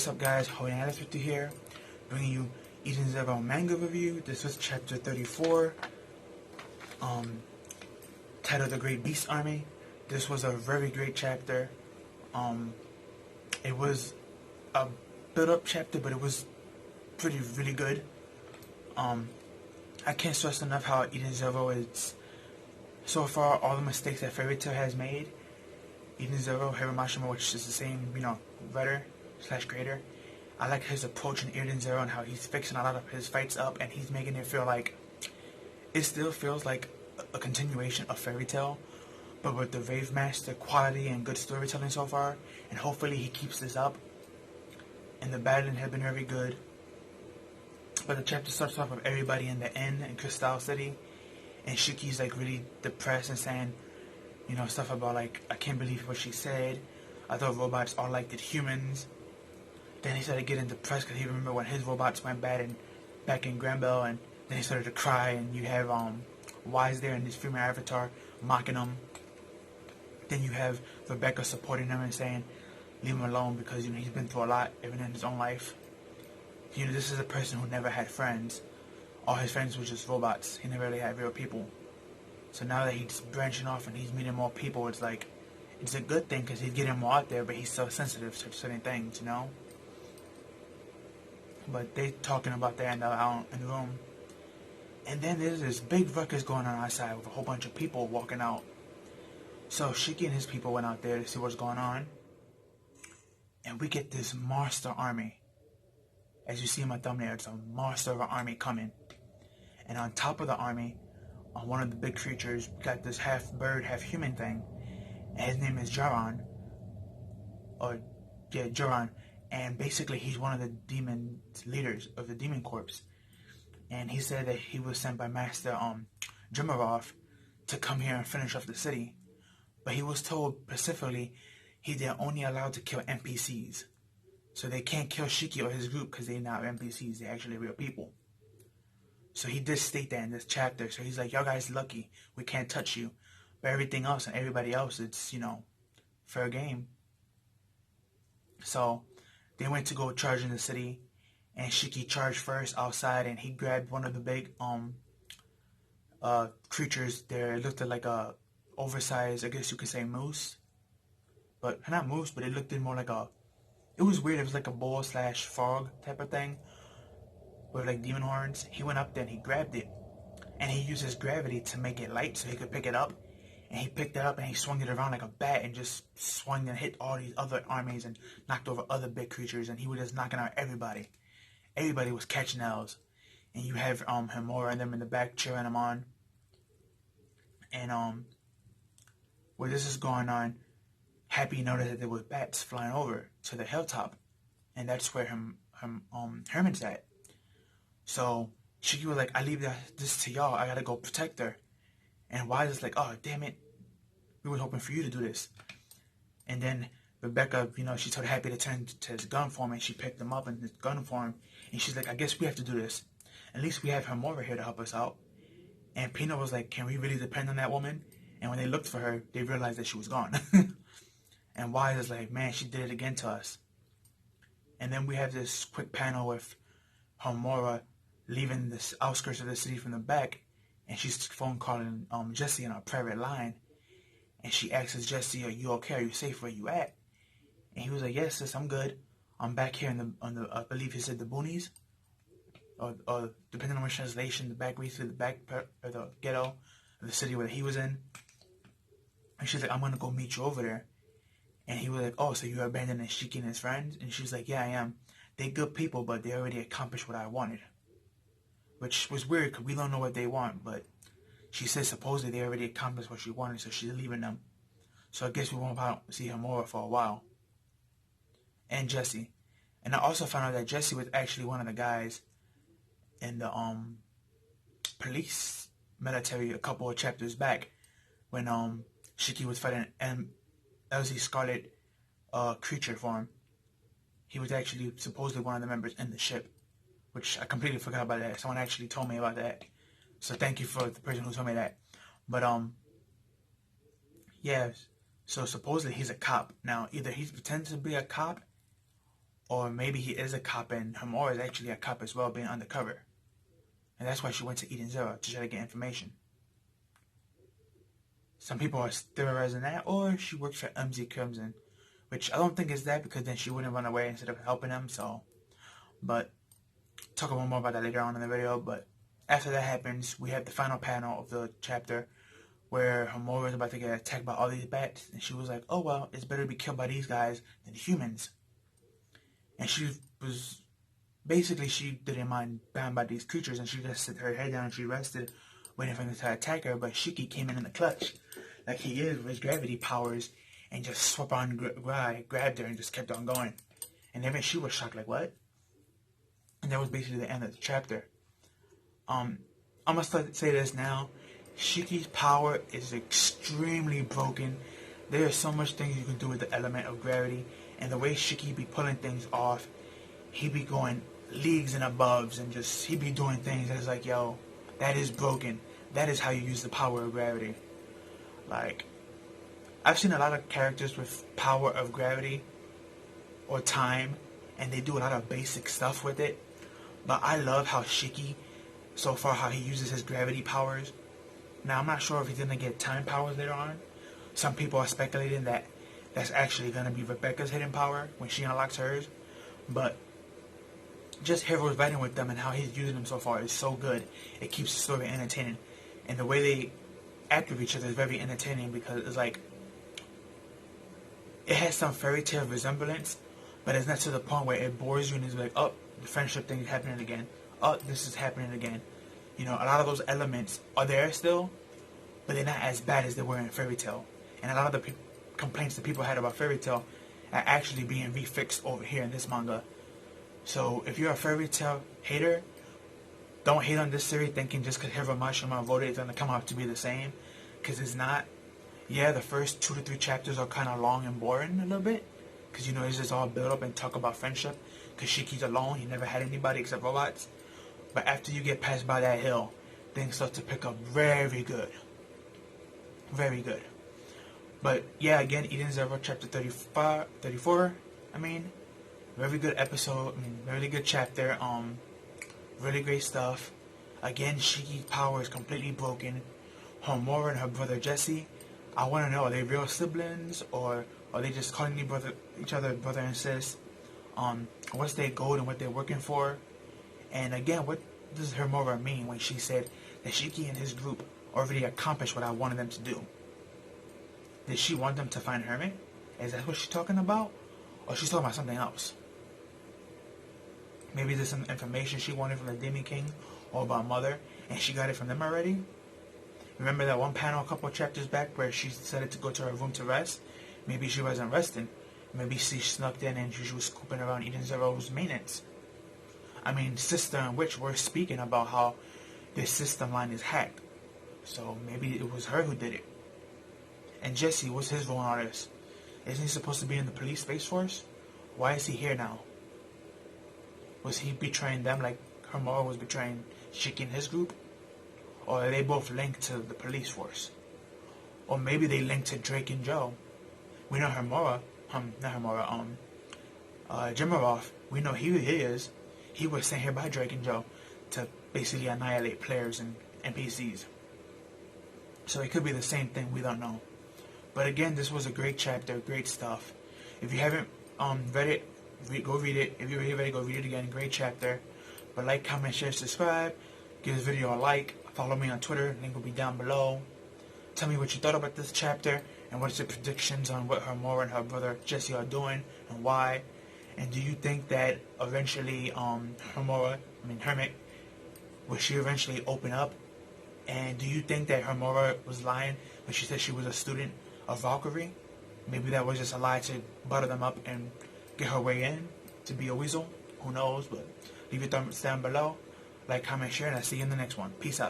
what's up guys, Holy50 here, bringing you Eden Zero manga review. This was chapter 34, titled The Great Beast Army. This was a very great chapter. It was a build-up chapter, but it was really good. I can't stress enough how Eden Zero is, so far, all the mistakes that Fairy Tail has made. Eden Zero, Hiramashima, which is the same, writer / creator. I like his approach in Eden Zero and how he's fixing a lot of his fights up, and he's making it feel like it still feels like a continuation of Fairy Tail, but with the Rave Master quality and good storytelling so far. And hopefully he keeps this up. And the battling has been very good. But the chapter starts off with everybody in the inn in Crystal City, and Shiki's like really depressed and saying, stuff about like, I can't believe what she said. I thought robots are like the humans. Then he started getting depressed because he remembered when his robots went bad back in Granville, and then he started to cry. And you have Wise there in his female avatar mocking him. Then you have Rebecca supporting him and saying, leave him alone because he's been through a lot even in his own life. This is a person who never had friends. All his friends were just robots. He never really had real people. So now that he's branching off and he's meeting more people, it's like, it's a good thing because he's getting more out there, but he's so sensitive to certain things, But they talking about that in the room. And then there's this big ruckus going on outside with a whole bunch of people walking out. So Shiki and his people went out there to see what's going on. And we get this monster army. As you see in my thumbnail, it's a monster of an army coming. And on top of the army, on one of the big creatures, we got this half bird, half human thing. And his name is Jaron. Jaron. And basically he's one of the demon leaders of the demon corps. And he said that he was sent by Master Jimarov to come here and finish off the city. But he was told specifically they're only allowed to kill NPCs. So they can't kill Shiki or his group because they're not NPCs, they're actually real people. So he did state that in this chapter. So he's like, y'all guys lucky, we can't touch you. But everything else and everybody else, it's, fair game. So they went to go charge in the city, and Shiki charged first outside, and he grabbed one of the big creatures there. It looked like a oversized, I guess you could say, moose. But not moose, but it looked more like it was weird. It was like a bull / frog type of thing with like demon horns. He went up there and he grabbed it, and he used his gravity to make it light so he could pick it up. And he picked it up and he swung it around like a bat and just swung and hit all these other armies and knocked over other big creatures, and he was just knocking out everybody. Everybody was catching L's. And you have Himura and them in the back cheering him on. And where this is going on, Happy noticed that there were bats flying over to the hilltop, and that's where Herman's at. So Shiki was like, I leave this to y'all, I gotta go protect her. And Wise is like, oh, damn it, we were hoping for you to do this. And then Rebecca, she told Happy to turn to his gun form, and she picked him up in his gun form. And she's like, I guess we have to do this. At least we have Himura here to help us out. And Pino was like, can we really depend on that woman? And when they looked for her, they realized that she was gone. And Wise is like, man, she did it again to us. And then we have this quick panel with Himura leaving the outskirts of the city from the back. And she's phone calling Jesse on a private line. And she asks Jesse, are you okay? Are you safe where you at? And he was like, yes, sis, I'm good. I'm back here I believe he said the boonies. Or depending on which translation, the back or the ghetto of the city where he was in. And she's like, I'm going to go meet you over there. And he was like, oh, so you're abandoning Shiki and his friends? And she's like, yeah, I am. They're good people, but they already accomplished what I wanted. Which was weird because we don't know what they want, but she said supposedly they already accomplished what she wanted, so she's leaving them. So I guess we won't see Himura for a while. And Jesse. And I also found out that Jesse was actually one of the guys in the police military a couple of chapters back when Shiki was fighting LZ Scarlet creature form. He was actually supposedly one of the members in the ship, which I completely forgot about that. Someone actually told me about that. So thank you for the person who told me that. But yeah, so supposedly he's a cop. Now either he's pretending to be a cop Or maybe he is a cop and Homura is actually a cop as well, being undercover. And that's why she went to Eden Zero, to try to get information. Some people are theorizing that, or she works for MZ Crimson, which I don't think is that, because then she wouldn't run away instead of helping him. So, but talk a little more about that later on in the video. But after that happens, we have the final panel of the chapter where Homura is about to get attacked by all these bats, and she was like, "Oh well, it's better to be killed by these guys than humans." And she was basically, she didn't mind bound by these creatures, and she just set her head down and she rested, waiting for them to attack her. But Shiki came in the clutch, like he is with his gravity powers, and just swept on, grabbed her, and just kept on going. And even she was shocked, like, what? And that was basically the end of the chapter. I'm gonna say this now. Shiki's power is extremely broken. There is so much things you can do with the element of gravity, and the way Shiki be pulling things off, he be going leagues and aboves, and just he be doing things that's like, yo, that is broken. That is how you use the power of gravity. Like, I've seen a lot of characters with power of gravity or time, and they do a lot of basic stuff with it. But I love how Shiki, so far, how he uses his gravity powers. Now, I'm not sure if he's going to get time powers later on. Some people are speculating that that's actually going to be Rebecca's hidden power when she unlocks hers. But just Heroes fighting with them and how he's using them so far is so good. It keeps the story entertaining. And the way they act with each other is very entertaining, because it's like, it has some fairy tale resemblance, but it's not to the point where it bores you and it's like, oh, the friendship thing is happening again. Oh, this is happening again. You know, a lot of those elements are there still, but they're not as bad as they were in Fairy Tail. And a lot of the complaints that people had about Fairy Tail are actually being refixed over here in this manga. So if you're a Fairy Tail hater, don't hate on this series thinking just because Hiro Mashima wrote it, it's going to come out to be the same. Because it's not. Yeah, the first 2 to 3 chapters are kind of long and boring a little bit. Because, you know, it's just all build up and talk about friendship. Because Shiki's alone, he never had anybody except robots. But after you get past by that hill, things start to pick up very good. Very good. But yeah, again, Eden Zero chapter 34, very good episode, really good chapter, really great stuff. Again, Shiki's power is completely broken. Homura and her brother Jesse, I want to know, are they real siblings, or are they just calling each other brother and sis? What's their goal and what they're working for? And again, what does Homura mean when she said that Shiki and his group already accomplished what I wanted them to do? Did she want them to find Hermit? Is that what she's talking about? Or she's talking about something else? Maybe there's some information she wanted from the Demon King or about Mother, and she got it from them already? Remember that one panel a couple of chapters back where she decided to go to her room to rest? Maybe she wasn't resting. Maybe she snuck in and she was scooping around Eden Zero's maintenance. Sister and Witch were speaking about how this system line is hacked. So maybe it was her who did it. And Jesse, what's his role in all this? Isn't he supposed to be in the police space force? Why is he here now? Was he betraying them like Homura was betraying Shiki and his group? Or are they both linked to the police force? Or maybe they linked to Drake and Joe. We know Jimarov, we know he is. He was sent here by Drake and Joe to basically annihilate players and NPCs. So it could be the same thing, we don't know. But again, this was a great chapter, great stuff. If you haven't read it, go read it. If you're ready, go read it again. Great chapter. But like, comment, share, subscribe. Give this video a like. Follow me on Twitter. Link will be down below. Tell me what you thought about this chapter, and what's your predictions on what Homura and her brother Jesse are doing and why. And do you think that eventually Hermit, will she eventually open up? And do you think that Homura was lying when she said she was a student of Valkyrie? Maybe that was just a lie to butter them up and get her way in to be a weasel. Who knows? But leave your thumbs down below. Like, comment, share, and I'll see you in the next one. Peace out.